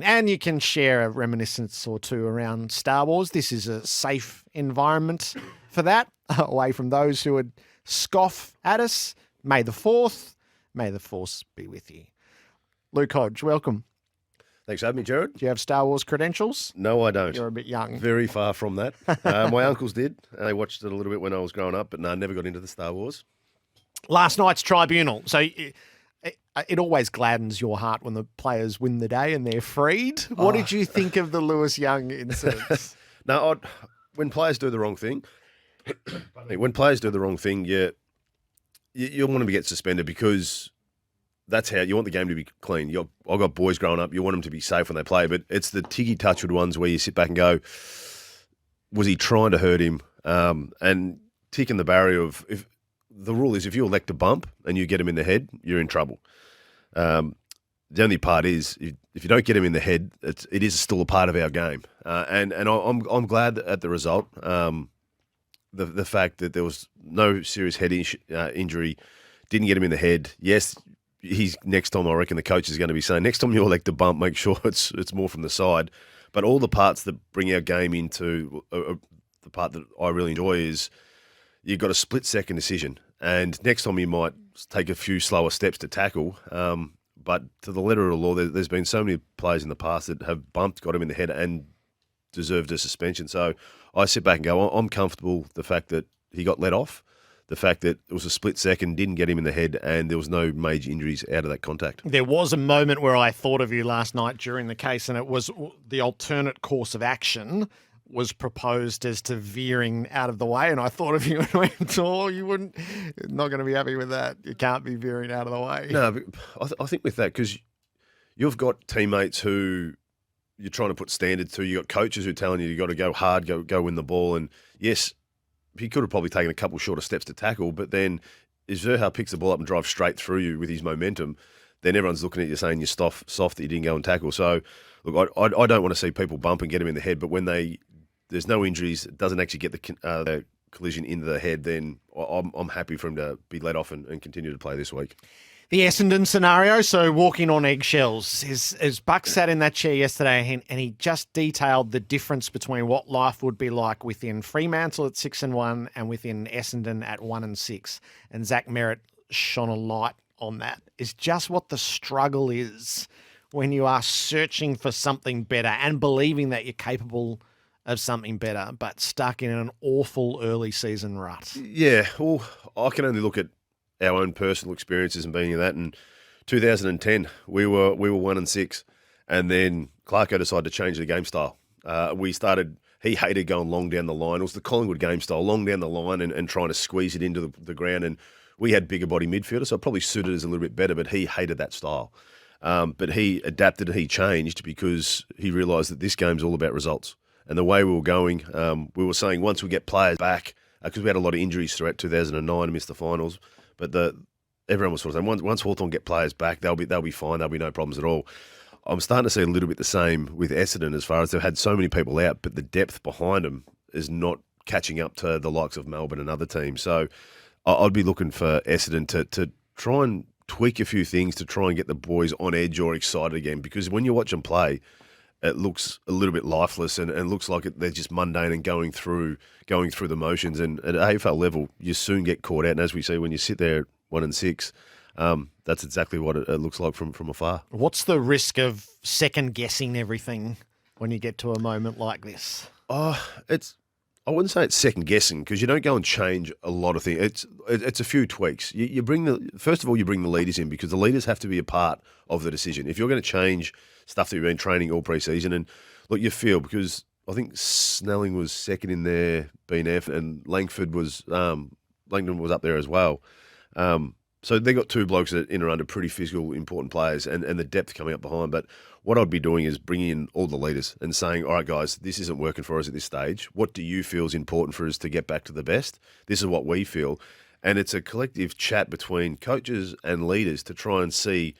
been. And you can share a reminiscence or two around Star Wars. This is a safe environment for that, away from those who would scoff at us. May the 4th, may the Force be with you. Luke Hodge, welcome. Thanks for having me, Gerard. Do you have Star Wars credentials? No, I don't. You're a bit young. Very far from that. My uncles did. They watched it a little bit when I was growing up, but no, never got into the Star Wars. Last night's Tribunal. So it always gladdens your heart when the players win the day and they're freed. What did you think of the Lewis Young incidents? No, when players do the wrong thing, you want them to get suspended because that's how you want the game to be clean. I've got boys growing up. You want them to be safe when they play, but it's the tiggy-touched ones where you sit back and go, was he trying to hurt him? And ticking the barrier of the rule is if you elect a bump and you get him in the head, you're in trouble. The only part is if you don't get him in the head, it is still a part of our game. And I'm glad at the result. The fact that there was no serious head injury, didn't get him in the head. Yes, he's next time I reckon the coach is going to be saying, next time you elect a bump, make sure it's more from the side. But all the parts that bring our game into the part that I really enjoy is you've got a split-second decision. And next time you might take a few slower steps to tackle. But to the letter of the law, there's been so many players in the past that have bumped, got him in the head and deserved a suspension. So I sit back and go, I'm comfortable the fact that he got let off, the fact that it was a split second, didn't get him in the head, and there was no major injuries out of that contact. There was a moment where I thought of you last night during the case, and it was the alternate course of action was proposed as to veering out of the way, and I thought of you and went, you're not going to be happy with that. You can't be veering out of the way. No, but I think with that, because you've got teammates who you're trying to put standard to, you've got coaches who are telling you got to go hard, go win the ball, and yes, he could have probably taken a couple shorter steps to tackle, but then if Zerha picks the ball up and drives straight through you with his momentum, then everyone's looking at you saying you're soft that you didn't go and tackle. So, look, I don't want to see people bump and get him in the head, but when there's no injuries, it doesn't actually get the collision into the head, then I'm happy for him to be let off and continue to play this week. The Essendon scenario, so walking on eggshells. As Buck sat in that chair yesterday and he just detailed the difference between what life would be like within Fremantle at 6-1 and within Essendon at 1-6. And Zach Merritt shone a light on that. It's just what the struggle is when you are searching for something better and believing that you're capable of something better, but stuck in an awful early season rut. Yeah, well, I can only look at our own personal experiences and being in that. In 2010, we were 1-6, and then Clarko decided to change the game style. He hated going long down the line. It was the Collingwood game style, long down the line and trying to squeeze it into the ground. And we had bigger body midfielders, so it probably suited us a little bit better, but he hated that style. But he adapted, he changed because he realised that this game's all about results. And the way we were going, we were saying once we get players back, because we had a lot of injuries throughout 2009 and missed the finals, but everyone was sort of saying once Hawthorn get players back, they'll be fine. There'll be no problems at all. I'm starting to see a little bit the same with Essendon as far as they've had so many people out, but the depth behind them is not catching up to the likes of Melbourne and other teams. So I'd be looking for Essendon to try and tweak a few things to try and get the boys on edge or excited again, because when you watch them play, it looks a little bit lifeless and looks like they're just mundane and going through the motions. And at AFL level, you soon get caught out. And as we see, when you sit there at 1-6, that's exactly what it looks like from afar. What's the risk of second guessing everything when you get to a moment like this? I wouldn't say it's second guessing, because you don't go and change a lot of things. It's a few tweaks. You bring the leaders in, because the leaders have to be a part of the decision. If you're going to change stuff that you've been training all pre-season, and look, you feel, because I think Snelling was second in their BNF and Langford was Langdon was up there as well. So they got two blokes that in are under pretty physical, important players, and the depth coming up behind. But what I'd be doing is bringing in all the leaders and saying, all right, guys, this isn't working for us at this stage. What do you feel is important for us to get back to the best? This is what we feel. And it's a collective chat between coaches and leaders to try and see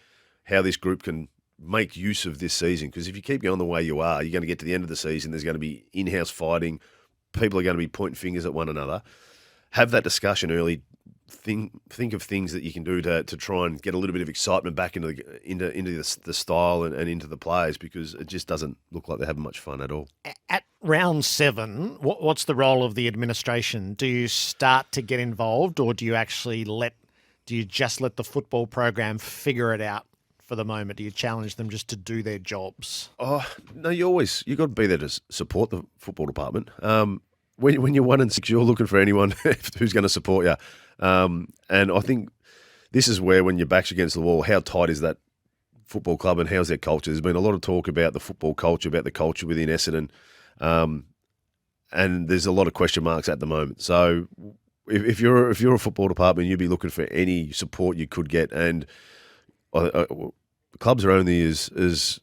how this group can make use of this season. Because if you keep going the way you are, you're going to get to the end of the season, there's going to be in-house fighting, people are going to be pointing fingers at one another. Have that discussion early. think of things that you can do to try and get a little bit of excitement back into the style and into the players, because it just doesn't look like they're having much fun at all. At round 7, what's the role of the administration? Do you start to get involved, or do you actually just let the football program figure it out for the moment? Do you challenge them just to do their jobs? Oh no, you got to be there to support the football department. When you're 1-6, you're looking for anyone who's going to support you. And I think this is where, when your back's against the wall, how tight is that football club and how's their culture? There's been a lot of talk about the football culture, about the culture within Essendon, and there's a lot of question marks at the moment. So if you're a football department, you'd be looking for any support you could get, and clubs are only as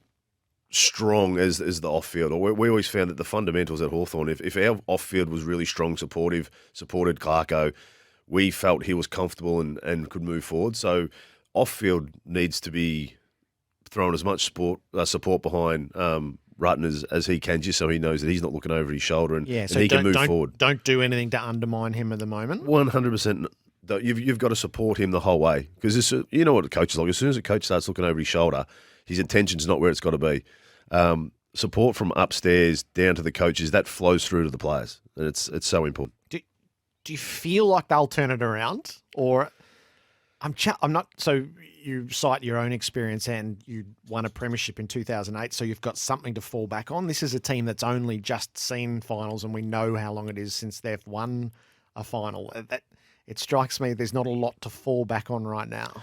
strong as the off-field. We always found that the fundamentals at Hawthorn, if our off-field was really strong, supported Clarko, we felt he was comfortable and could move forward. So off-field needs to be thrown as much support behind Rutten as he can, just so he knows that he's not looking over his shoulder and he can move forward. Don't do anything to undermine him at the moment. 100%. You've got to support him the whole way, because you know what a coach is like. As soon as a coach starts looking over his shoulder, his attention's not where it's got to be. Support from upstairs down to the coaches, that flows through to the players, and it's so important. Do you feel like they'll turn it around, or I'm not? So you cite your own experience, and you won a premiership in 2008, so you've got something to fall back on. This is a team that's only just seen finals, and we know how long it is since they've won a final. It strikes me there's not a lot to fall back on right now.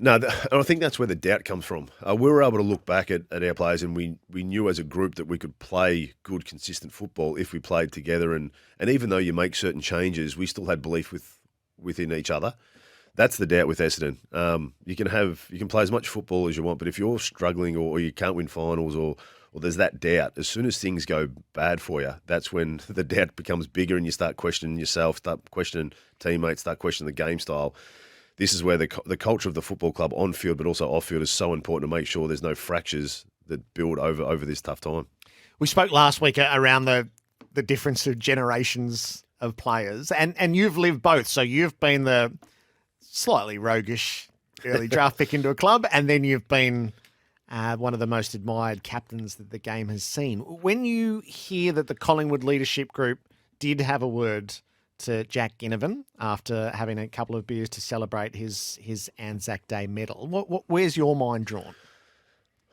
No, and I think that's where the doubt comes from. We were able to look back at our players, and we knew as a group that we could play good, consistent football if we played together. And even though you make certain changes, we still had belief within each other. That's the doubt with Essendon. You can play as much football as you want, but if you're struggling or you can't win finals or there's that doubt, as soon as things go bad for you, that's when the doubt becomes bigger, and you start questioning yourself, start questioning teammates, start questioning the game style. This is where the culture of the football club on field, but also off field, is so important to make sure there's no fractures that build over this tough time. We spoke last week around the difference of generations of players, and you've lived both. So you've been the slightly roguish early draft pick into a club, and then you've been one of the most admired captains that the game has seen. When you hear that the Collingwood leadership group did have a word to Jack Ginnivan after having a couple of beers to celebrate his Anzac Day medal, where's your mind drawn?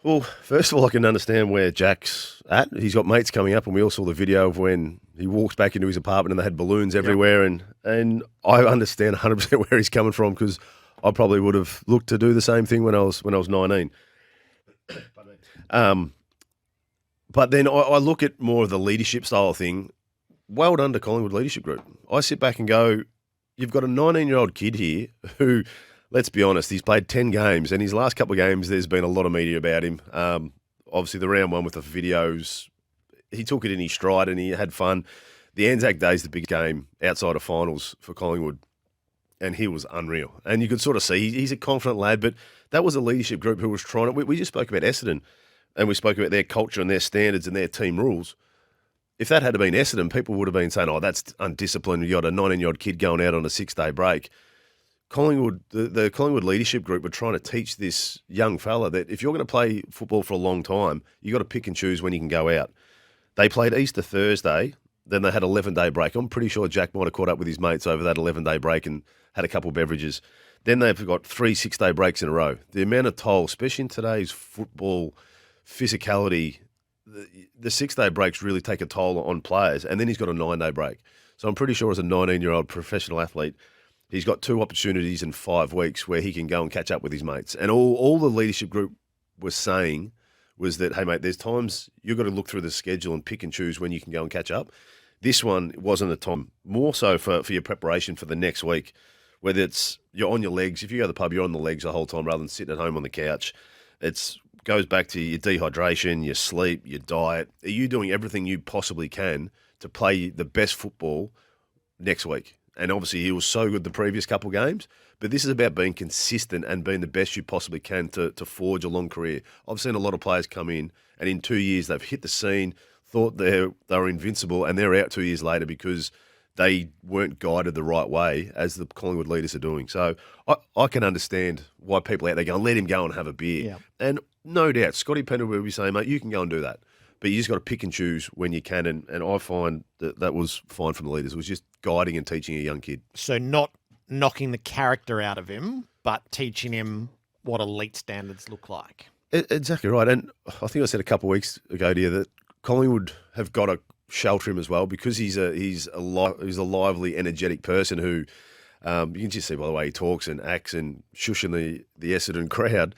Well, first of all, I can understand where Jack's at. He's got mates coming up, and we all saw the video of when he walks back into his apartment and they had balloons everywhere. Yep. And I understand 100% where he's coming from, because I probably would have looked to do the same thing when I was 19. But then I look at more of the leadership style thing. Well done to Collingwood leadership group. I sit back and go, you've got a 19-year-old kid here who, let's be honest, he's played 10 games, and his last couple of games there's been a lot of media about him. Obviously, the round one with the videos, he took it in his stride and he had fun. The Anzac Day is the big game outside of finals for Collingwood, and he was unreal. And you could sort of see he's a confident lad, but that was a leadership group who was trying to. We just spoke about Essendon, and we spoke about their culture and their standards and their team rules. If that had been Essendon, people would have been saying, oh, that's undisciplined. You got a 19-year-old kid going out on a 6-day break. Collingwood, the Collingwood leadership group were trying to teach this young fella that if you're going to play football for a long time, you got to pick and choose when you can go out. They played Easter Thursday, then they had an 11-day break. I'm pretty sure Jack might have caught up with his mates over that 11-day break and had a couple of beverages. Then they've got 3 6-day breaks in a row. The amount of toll, especially in today's football physicality, the 6-day breaks really take a toll on players, and then he's got a 9-day break. So I'm pretty sure as a 19-year-old professional athlete, he's got 2 opportunities in 5 weeks where he can go and catch up with his mates. And all the leadership group was saying was that, hey, mate, there's times you've got to look through the schedule and pick and choose when you can go and catch up. This one wasn't a time, more so for your preparation for the next week, whether it's you're on your legs. If you go to the pub, you're on the legs the whole time rather than sitting at home on the couch. It goes back to your dehydration, your sleep, your diet. Are you doing everything you possibly can to play the best football next week? And obviously he was so good the previous couple of games, but this is about being consistent and being the best you possibly can to forge a long career. I've seen a lot of players come in, and in 2 years they've hit the scene, thought they were invincible, and they're out 2 years later because they weren't guided the right way as the Collingwood leaders are doing. So I can understand why people out there going, let him go and have a beer. Yeah. And no doubt, Scotty Pendlebury will be saying, mate, you can go and do that. But you just got to pick and choose when you can. And I find that was fine from the leaders. It was just guiding and teaching a young kid. So not knocking the character out of him, but teaching him what elite standards look like. Exactly right. And I think I said a couple of weeks ago to you that Collingwood have got to shelter him as well because he's a lively, energetic person who you can just see by the way he talks and acts and shushing the Essendon crowd.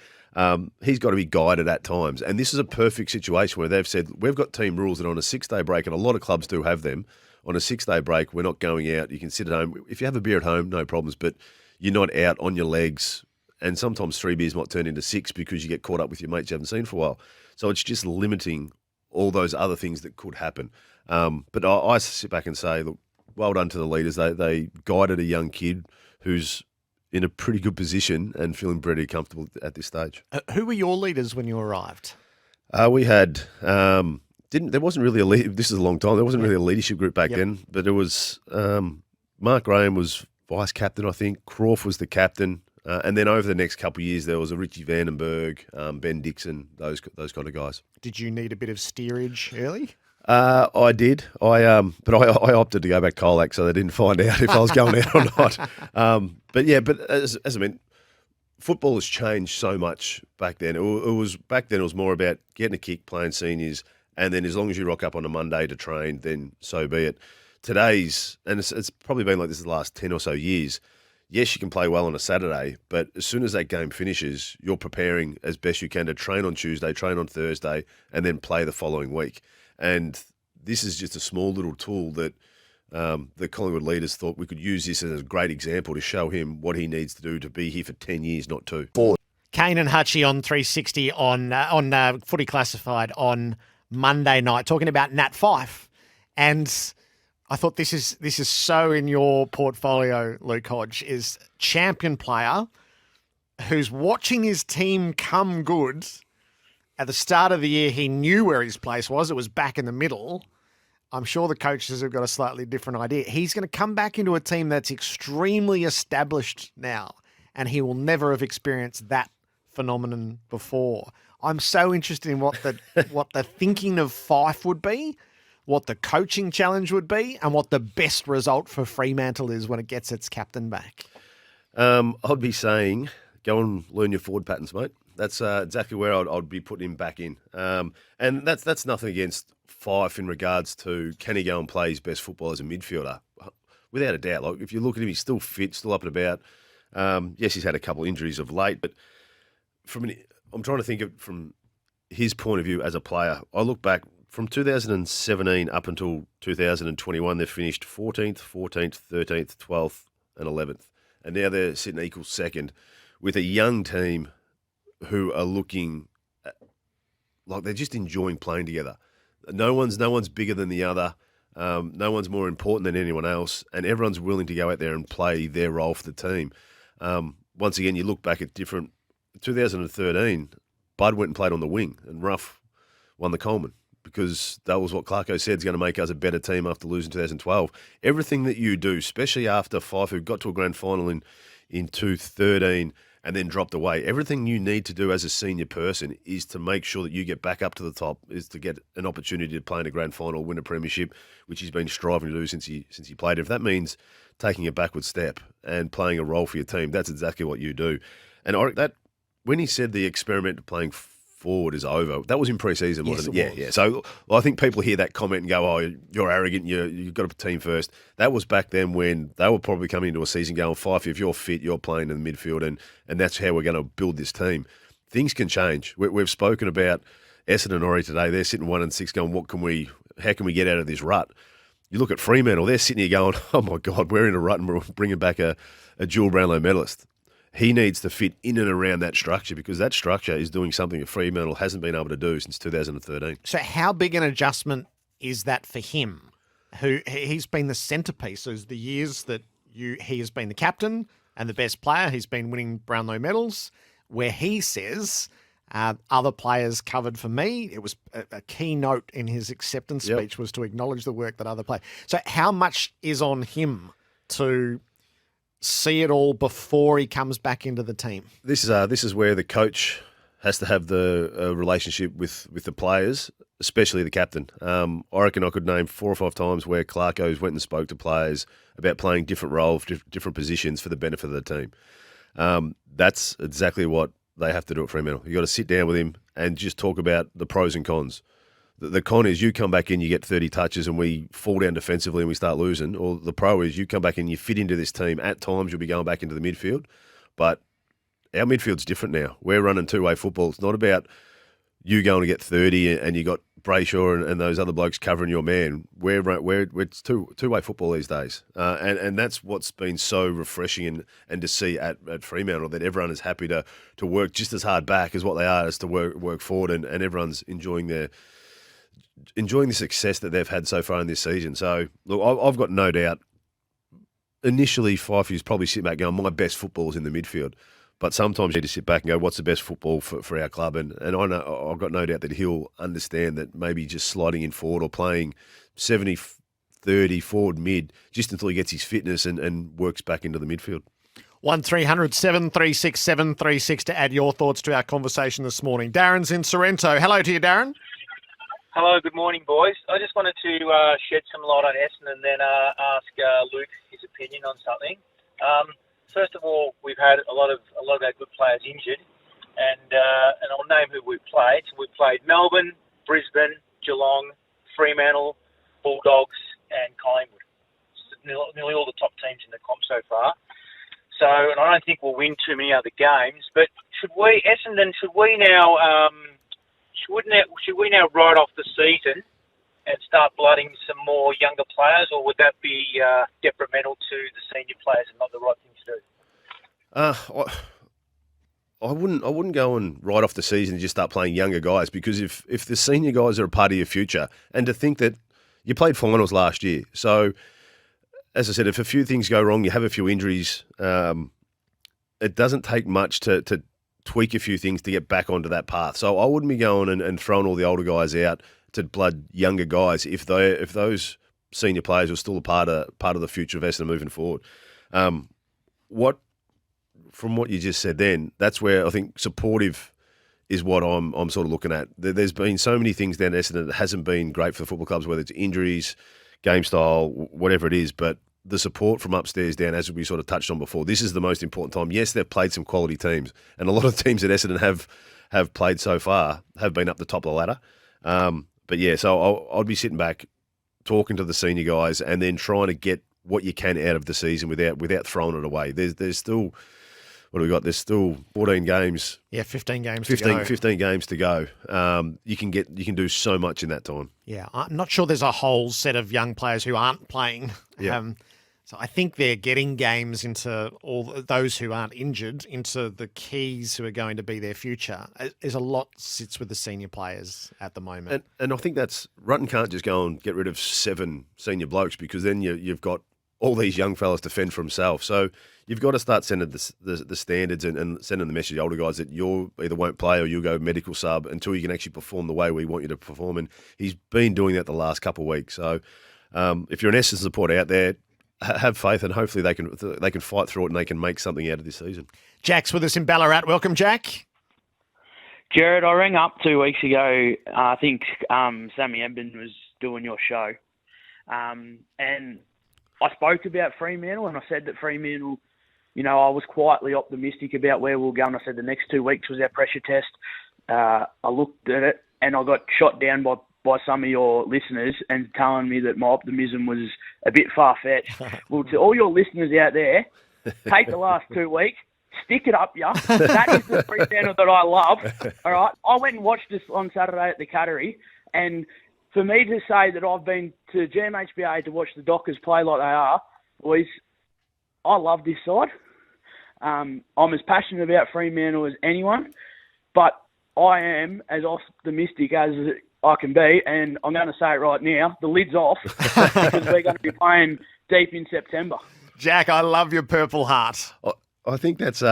He's got to be guided at times. And this is a perfect situation where they've said, we've got team rules that on a 6-day break, and a lot of clubs do have them, on a 6-day break, we're not going out. You can sit at home. If you have a beer at home, no problems, but you're not out on your legs. And sometimes 3 beers might turn into 6 because you get caught up with your mates you haven't seen for a while. So it's just limiting all those other things that could happen. But I sit back and say, look, well done to the leaders. They guided a young kid who's in a pretty good position and feeling pretty comfortable at this stage. Who were your leaders when you arrived? We had there wasn't really this is a long time. There wasn't really a leadership group back then, but it was Mark Graham was vice captain, I think. Crawf was the captain, and then over the next couple of years there was a Richie Vandenberg, Ben Dixon, those kind of guys. Did you need a bit of steerage early? I did. But I opted to go back Colac, so they didn't find out if I was going out or not. But as I mean, football has changed so much back then. It was more about getting a kick, playing seniors, and then as long as you rock up on a Monday to train, then so be it. Today's, and it's probably been like this the last 10 or so years. Yes, you can play well on a Saturday, but as soon as that game finishes, you're preparing as best you can to train on Tuesday, train on Thursday, and then play the following week. And this is just a small little tool that the Collingwood leaders thought we could use this as a great example to show him what he needs to do to be here for 10 years, not 2. Kane and Hutchie on 360 on Footy Classified on Monday night, talking about Nat Fife. And I thought this is so in your portfolio, Luke Hodge, is champion player who's watching his team come good. At the start of the year, he knew where his place was. It was back in the middle. I'm sure the coaches have got a slightly different idea. He's going to come back into a team that's extremely established now, and he will never have experienced that phenomenon before. I'm so interested in what the thinking of Fife would be, what the coaching challenge would be, and what the best result for Fremantle is when it gets its captain back. I'd be saying, go and learn your forward patterns, mate. That's exactly where I'd be putting him back in. And that's nothing against Fife in regards to can he go and play his best football as a midfielder? Without a doubt. Like if you look at him, he's still fit, still up and about. Yes, he's had a couple of injuries of late, but I'm trying to think of from his point of view as a player. I look back from 2017 up until 2021, they've finished 14th, 14th, 13th, 12th, and 11th. And now they're sitting equal second with a young team who are looking like they're just enjoying playing together. No one's bigger than the other. No one's more important than anyone else, and everyone's willing to go out there and play their role for the team. Once again, you look back at 2013, Bud went and played on the wing, and Ruff won the Coleman because that was what Clarko said is going to make us a better team after losing 2012. Everything that you do, especially after Fife, who got to a grand final in 2013 and then dropped away, everything you need to do as a senior person is to make sure that you get back up to the top, is to get an opportunity to play in a grand final, win a premiership, which he's been striving to do since he played. If that means taking a backward step and playing a role for your team, that's exactly what you do. And that when he said the experiment of playing forward is over, that was in pre-season, wasn't it? Yeah. So I think people hear that comment and go, oh, you're arrogant, you've got to put team first. That was back then when they were probably coming into a season going, Fife, if you're fit, you're playing in the midfield, and that's how we're going to build this team. Things can change. We've spoken about Essendon already today. They're sitting 1-6 going, how can we get out of this rut? You look at Fremantle, they're sitting here going, oh my God, we're in a rut and we're bringing back a dual Brownlow medalist. He needs to fit in and around that structure because that structure is doing something that Fremantle hasn't been able to do since 2013. So how big an adjustment is that for him? He's been the centrepiece. So the years that he has been the captain and the best player, he's been winning Brownlow medals, where he says Other players covered for me. It was a key note in his acceptance speech was to acknowledge the work that other players. So how much is on him to see it all before he comes back into the team? This is where the coach has to have the relationship with the players, especially the captain. I reckon I could name 4 or 5 times where Clarko's went and spoke to players about playing different roles, different positions for the benefit of the team. That's exactly what they have to do at Fremantle. You've got to sit down with him and just talk about the pros and cons. The con is you come back in, you get 30 touches and we fall down defensively and we start losing. Or the pro is you come back in, you fit into this team. At times you'll be going back into the midfield. But our midfield's different now. We're running two-way football. It's not about you going to get 30 and you got Brayshaw and those other blokes covering your man. It's two-way football these days. And that's what's been so refreshing and to see at Fremantle, that everyone is happy to work just as hard back as what they are as to work forward, and everyone's enjoying the success that they've had so far in this season. So, look, I've got no doubt. Initially, Fife is probably sitting back going, my best football is in the midfield. But sometimes you need to sit back and go, what's the best football for our club? And I know I've got no doubt that he'll understand that maybe just sliding in forward or playing 70-30 forward mid just until he gets his fitness and works back into the midfield. 1300 736 736 to add your thoughts to our conversation this morning. Darren's in Sorrento. Hello to you, Darren. Hello, good morning, boys. I just wanted to shed some light on Essendon and then ask Luke his opinion on something. First of all, we've had a lot of our good players injured, and I'll name who we've played. So we've played Melbourne, Brisbane, Geelong, Fremantle, Bulldogs, and Collingwood. Nearly all the top teams in the comp so far. So, and I don't think we'll win too many other games. But should we now write off the season and start blooding some more younger players, or would that be detrimental to the senior players and not the right thing to do? I wouldn't go and write off the season and just start playing younger guys, because if the senior guys are a part of your future, and to think that you played finals last year, so as I said, if a few things go wrong, you have a few injuries, it doesn't take much to tweak a few things to get back onto that path. So I wouldn't be going and throwing all the older guys out to blood younger guys if those senior players were still a part of the future of Essendon moving forward. From what you just said then, that's where I think supportive is what I'm sort of looking at. There's been so many things down at Essendon that hasn't been great for the football clubs, whether it's injuries, game style, whatever it is, but the support from upstairs down, as we sort of touched on before, this is the most important time. Yes, they've played some quality teams, and a lot of teams that Essendon have played so far have been up the top of the ladder. But yeah, so I'd be sitting back, talking to the senior guys, and then trying to get what you can out of the season without throwing it away. There's still, what have we got? There's still 14 games. Yeah, 15 games to go. 15 games to go. You can do so much in that time. Yeah, I'm not sure there's a whole set of young players who aren't playing. Yeah. So I think they're getting games into all those who aren't injured, into the keys who are going to be their future. There's a lot sits with the senior players at the moment. And I think Rutten can't just go and get rid of 7 senior blokes, because then you've got all these young fellas to fend for himself. So you've got to start sending the standards and sending the message to older guys that you either won't play or you'll go medical sub until you can actually perform the way we want you to perform. And he's been doing that the last couple of weeks. So if you're an Essendon supporter out there, have faith, and hopefully they can fight through it and they can make something out of this season. Jack's with us in Ballarat. Welcome, Jack. Jared, I rang up 2 weeks ago. I think Sammy Ebden was doing your show. And I spoke about Fremantle, and I said that Fremantle, I was quietly optimistic about where we were going. I said the next 2 weeks was our pressure test. I looked at it, and I got shot down by some of your listeners and telling me that my optimism was a bit far-fetched. Well, to all your listeners out there, take the last 2 weeks, stick it up, yeah. That is the Fremantle that I love, all right? I went and watched this on Saturday at the Cattery, and for me to say that I've been to GMHBA to watch the Dockers play like they are, boys, I love this side. I'm as passionate about Fremantle as anyone, but I am as optimistic as I can be, and I'm going to say it right now, the lid's off, because we're going to be playing deep in September. Jack, I love your purple heart. I think that's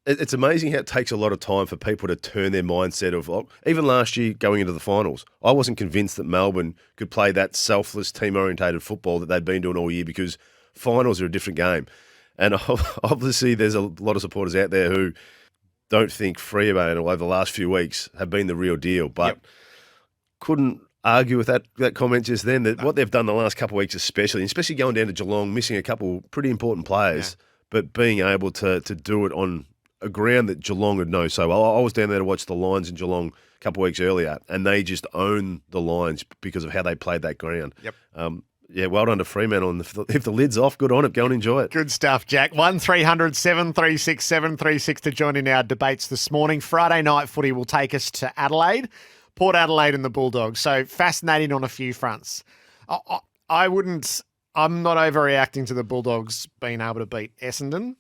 it's amazing how it takes a lot of time for people to turn their mindset of, even last year going into the finals, I wasn't convinced that Melbourne could play that selfless, team-orientated football that they'd been doing all year, because finals are a different game. And obviously there's a lot of supporters out there who don't think Fremantle over the last few weeks have been the real deal, but couldn't argue with that comment just then, that what they've done the last couple of weeks especially going down to Geelong, missing a couple pretty important players, but being able to do it on a ground that Geelong would know so well. I was down there to watch the Lions in Geelong a couple of weeks earlier, and they just own the Lions because of how they played that ground. Yep. Well done to Fremantle. And if the lid's off, good on it. Go and enjoy it. Good stuff, Jack. 1300 736 736 to join in our debates this morning. Friday night footy will take us to Adelaide, Port Adelaide and the Bulldogs. So fascinating on a few fronts. I'm not overreacting to the Bulldogs being able to beat Essendon.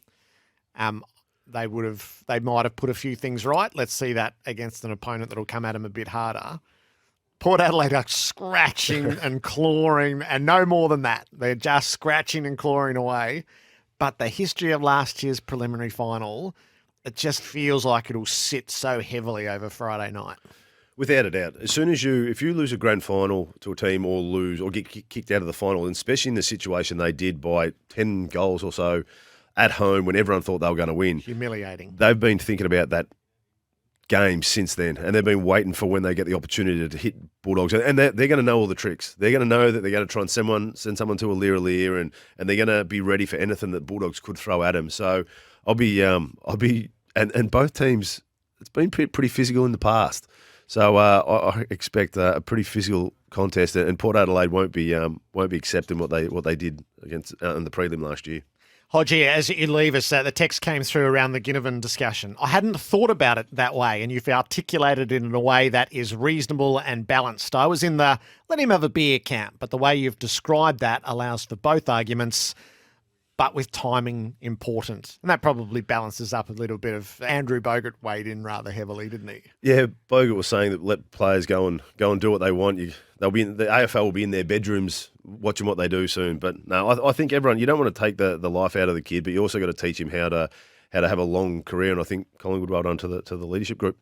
They might have put a few things right. Let's see that against an opponent that'll come at them a bit harder. Port Adelaide are scratching and clawing, and no more than that. They're just scratching and clawing away. But the history of last year's preliminary final, it just feels like it'll sit so heavily over Friday night. Without a doubt. As soon as if you lose a grand final to a team or get kicked out of the final, and especially in the situation they did by 10 goals or so at home when everyone thought they were going to win. Humiliating. They've been thinking about that game since then, and they've been waiting for when they get the opportunity to hit Bulldogs, and they're going to know all the tricks. They're going to know that they're going to try and send someone to a leer, and they're going to be ready for anything that Bulldogs could throw at them. So I'll be and both teams, it's been pretty physical in the past. So I expect a pretty physical contest, and Port Adelaide won't be accepting what they did against in the prelim last year. Hodge, as you leave us, the text came through around the Ginnivan discussion. I hadn't thought about it that way, and you've articulated it in a way that is reasonable and balanced. I was in the let him have a beer camp, but the way you've described that allows for both arguments, but with timing important. And that probably balances up a little bit of Andrew Bogut weighed in rather heavily, didn't he? Yeah, Bogut was saying that let players go and do what they want. The AFL will be in their bedrooms watching what they do soon. But no, I think everyone, you don't want to take the life out of the kid, but you also got to teach him how to have a long career. And I think Collingwood, well done to the leadership group.